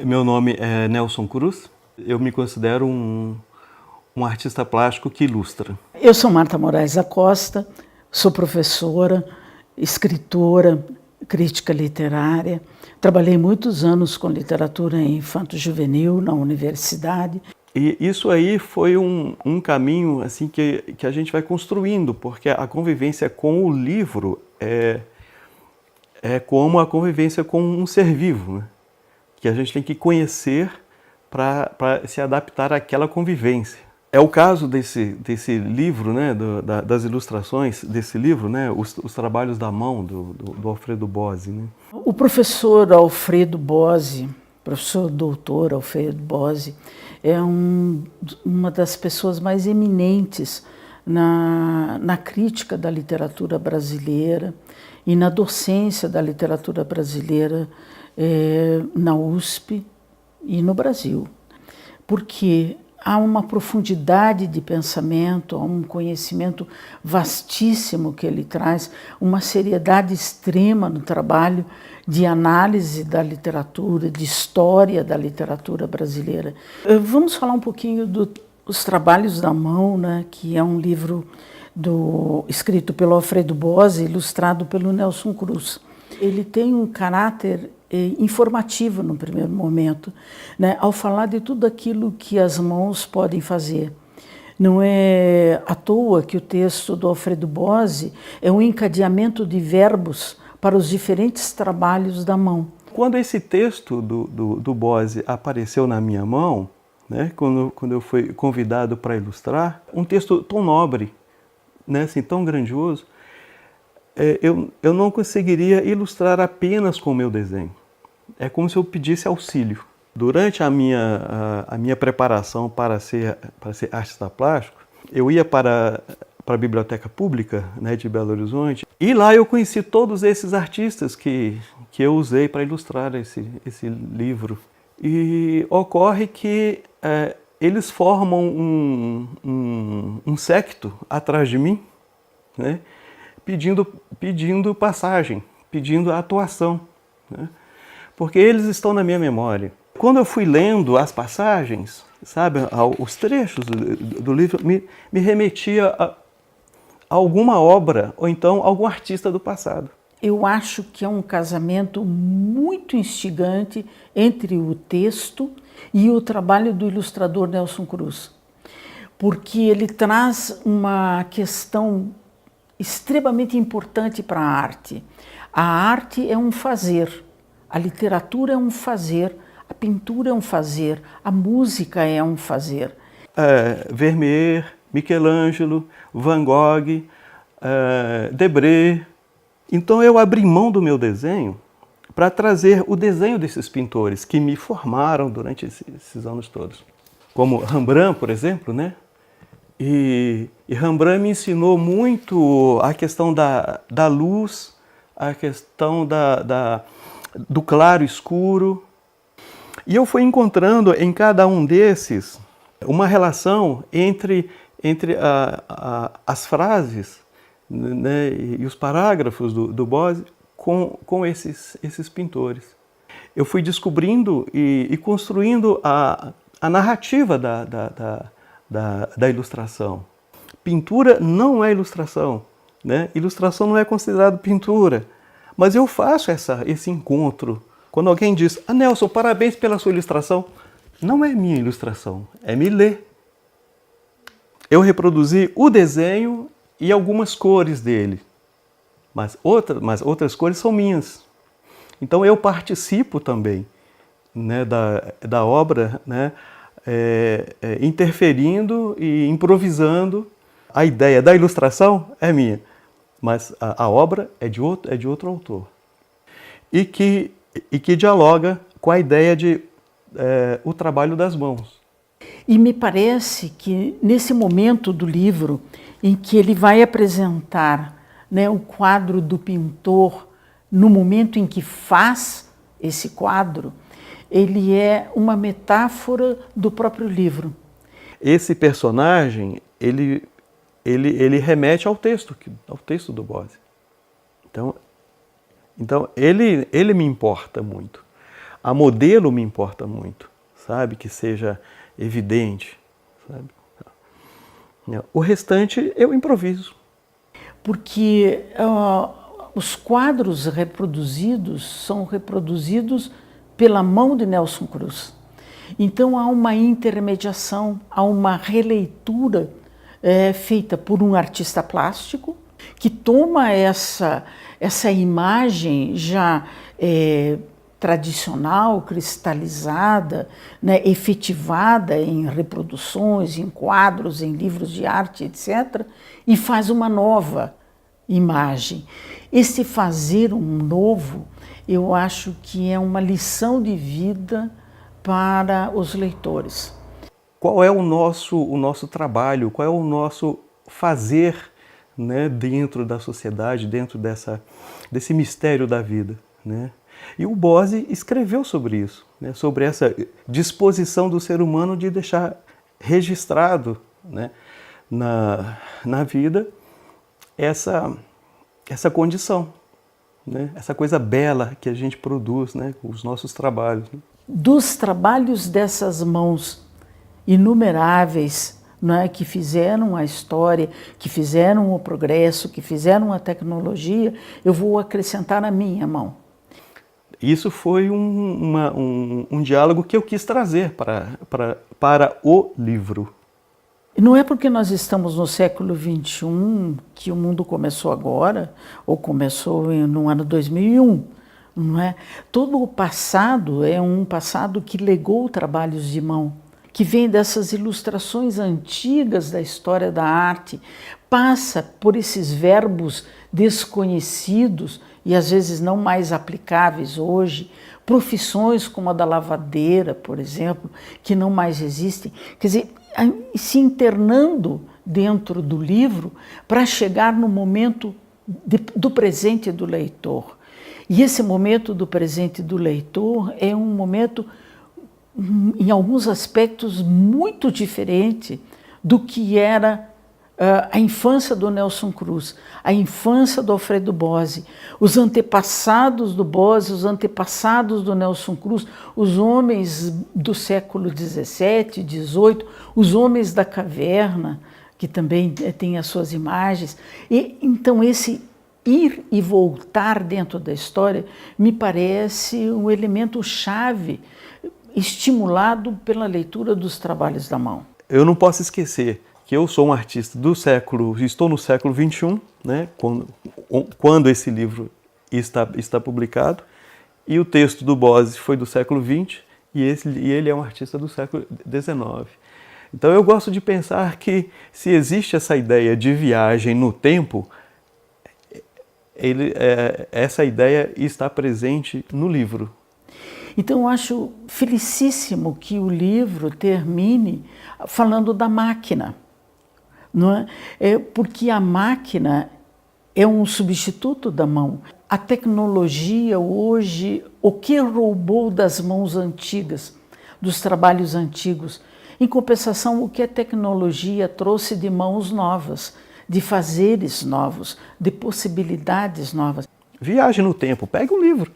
Meu nome é Nelson Cruz. Eu me considero um artista plástico que ilustra. Eu sou Marta Moraes da Costa, sou professora, escritora, crítica literária. Trabalhei muitos anos com literatura infanto-juvenil na universidade. E isso aí foi um caminho assim que a gente vai construindo, porque a convivência com o livro é como a convivência com um ser vivo, né? Que a gente tem que conhecer para se adaptar àquela convivência. É o caso desse livro, né, das ilustrações desse livro, né, os trabalhos da mão do Alfredo Bozzi. Né? O professor Alfredo Bozzi, professor doutor Alfredo Bozzi, é uma das pessoas mais eminentes na crítica da literatura brasileira e na docência da literatura brasileira na USP e no Brasil. Porque há uma profundidade de pensamento, há um conhecimento vastíssimo que ele traz, uma seriedade extrema no trabalho de análise da literatura, de história da literatura brasileira. Vamos falar um pouquinho dos Trabalhos da Mão, né, que é um livro escrito pelo Alfredo Bozzi, ilustrado pelo Nelson Cruz. Ele tem um caráter informativo no primeiro momento, né, ao falar de tudo aquilo que as mãos podem fazer. Não é à toa que o texto do Alfredo Bozzi é um encadeamento de verbos para os diferentes trabalhos da mão. Quando esse texto do Bozzi apareceu na minha mão, né, quando eu fui convidado para ilustrar, um texto tão nobre, né, assim, tão grandioso, eu não conseguiria ilustrar apenas com o meu desenho. É como se eu pedisse auxílio. Durante a minha preparação para ser artista plástico, eu ia para a Biblioteca Pública, né, de Belo Horizonte, e lá eu conheci todos esses artistas que eu usei para ilustrar esse livro. E ocorre que eles formam um séquito atrás de mim, né, pedindo passagem, pedindo atuação, né, porque eles estão na minha memória. Quando eu fui lendo as passagens, sabe, os trechos do livro, me remetia a alguma obra ou então algum artista do passado. Eu acho que é um casamento muito instigante entre o texto e o trabalho do ilustrador Nelson Cruz, porque ele traz uma questão extremamente importante para a arte. A arte é um fazer, a literatura é um fazer, a pintura é um fazer, a música é um fazer. Vermeer, Michelangelo, Van Gogh, Debré. Então eu abri mão do meu desenho para trazer o desenho desses pintores que me formaram durante esses anos todos. Como Rembrandt, por exemplo, né? E Rembrandt me ensinou muito a questão da luz, a questão do claro e escuro. E eu fui encontrando em cada um desses uma relação entre as frases, né, e os parágrafos do Bozzi com esses pintores. Eu fui descobrindo e construindo a narrativa da ilustração. Pintura não é ilustração, né? Ilustração não é considerado pintura, mas eu faço esse encontro. Quando alguém diz, Nelson, parabéns pela sua ilustração, não é minha ilustração, é Millet. Eu reproduzi o desenho e algumas cores dele, mas outras cores são minhas. Então eu participo também, né, da obra, né, interferindo e improvisando. A ideia da ilustração é minha, mas a obra é de outro autor. E que dialoga com a ideia de o trabalho das mãos. E me parece que nesse momento do livro, em que ele vai apresentar, né, o quadro do pintor, no momento em que faz esse quadro, ele é uma metáfora do próprio livro. Esse personagem, ele remete ao texto do Bozzi. Então ele me importa muito. a modelo me importa muito, sabe? Que seja evidente, sabe? O restante eu improviso. Porque os quadros reproduzidos são reproduzidos pela mão de Nelson Cruz. Então há uma intermediação, há uma releitura feita por um artista plástico que toma essa imagem já tradicional, cristalizada, né, efetivada em reproduções, em quadros, em livros de arte, etc., e faz uma nova imagem. Esse fazer um novo, eu acho que é uma lição de vida para os leitores. Qual é o nosso trabalho, qual é o nosso fazer, né, dentro da sociedade, dentro desse mistério da vida, né? E o Bose escreveu sobre isso, né, sobre essa disposição do ser humano de deixar registrado, né, na vida essa condição, né, essa coisa bela que a gente produz, né, com os nossos trabalhos. Né? Dos trabalhos dessas mãos inumeráveis, né, que fizeram a história, que fizeram o progresso, que fizeram a tecnologia, eu vou acrescentar a minha mão. Isso foi um diálogo que eu quis trazer para o livro. Não é porque nós estamos no século XXI que o mundo começou agora, ou começou no ano 2001, não é? Todo o passado é um passado que legou trabalhos de mão, que vem dessas ilustrações antigas da história da arte, passa por esses verbos desconhecidos e às vezes não mais aplicáveis hoje, profissões como a da lavadeira, por exemplo, que não mais existem. Quer dizer, se internando dentro do livro para chegar no momento do presente do leitor. E esse momento do presente do leitor é um momento, em alguns aspectos, muito diferente do que era a infância do Nelson Cruz, a infância do Alfredo Bose, os antepassados do Bose, os antepassados do Nelson Cruz, os homens do século XVII, XVIII, os homens da caverna, que também tem as suas imagens. E então esse ir e voltar dentro da história me parece um elemento chave, estimulado pela leitura dos trabalhos da mão. Eu não posso esquecer que eu sou um artista estou no século XXI, né, quando esse livro está publicado, e o texto do Bose foi do século XX, e ele é um artista do século XIX. Então eu gosto de pensar que se existe essa ideia de viagem no tempo, essa ideia está presente no livro. Então eu acho felicíssimo que o livro termine falando da máquina. Não é? Porque a máquina é um substituto da mão. A tecnologia hoje, o que roubou das mãos antigas, dos trabalhos antigos? Em compensação, o que a tecnologia trouxe de mãos novas, de fazeres novos, de possibilidades novas. Viaje no tempo, pegue um livro.